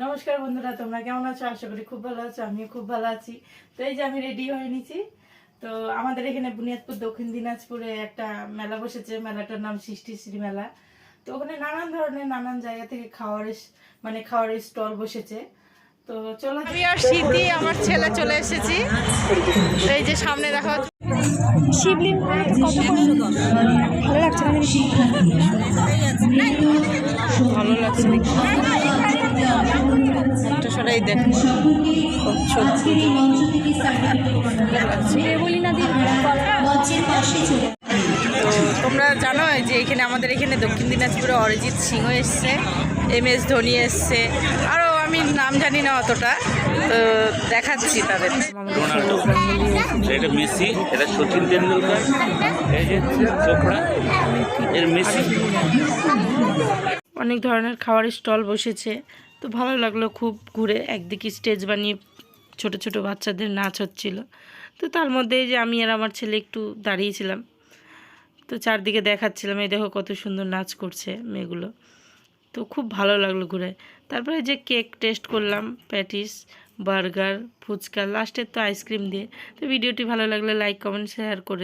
নমস্কার বন্ধুরা, তোমরা কেমন আছো? আশা করি খুব ভালো আছো। আমিও খুব ভালো আছি। তো এই যে আমি রেডি হয়ে নিয়েছি। তো আমাদের এখানে বুনিয়াদপুর দক্ষিণ দিনাজপুরে একটা মেলা বসেছে। মেলাটার নাম সৃষ্টিশ্রী মেলা। তো ওখানে নানান ধরনের নানান জায়গা থেকে খাওয়ারের স্টল বসেছে। তো চলো, আমি আর স্মৃতি আমার ছেলে চলে এসেছি। এই যে সামনে দেখো শিবলিঙ্গ, কত করে ভালো লাগছে না? ভালো লাগছে একটা সরাই দেখ, খুব সত্যি তো তোমরা জানো যে এখানে আমাদের এখানে দক্ষিণ দিনাজপুরে অরিজিৎ সিংহ এসছে, MS ধোনি এসছে, আরও আমি নাম জানি না অতটা, তো দেখাচ্ছি তাদের। এটা মেসি, এটা সচিন তেন্ডুলকার, এই যে চোপড়া, এর মেসি। অনেক ধরনের খাবারের স্টল বসেছে। তো ভালো লাগলো খুব ঘুরে। একদিকে স্টেজ বানিয়ে ছোট ছোট বাচ্চাদের নাচ হচ্ছিল। তো তার মধ্যে যে আমি আর আমার ছেলে একটু দাঁড়িয়েছিলাম, তো চারদিকে দেখাচ্ছিলাম এই দেখো কত সুন্দর নাচ করছে মেয়েগুলো। তো খুব ভালো লাগলো ঘুরে। তারপরে যে কেক টেস্ট করলাম, প্যাটিস, বার্গার, ফুচকা, লাস্টের তো আইসক্রিম দিয়ে। তো ভিডিওটি ভালো লাগলে লাইক, কমেন্ট, শেয়ার করে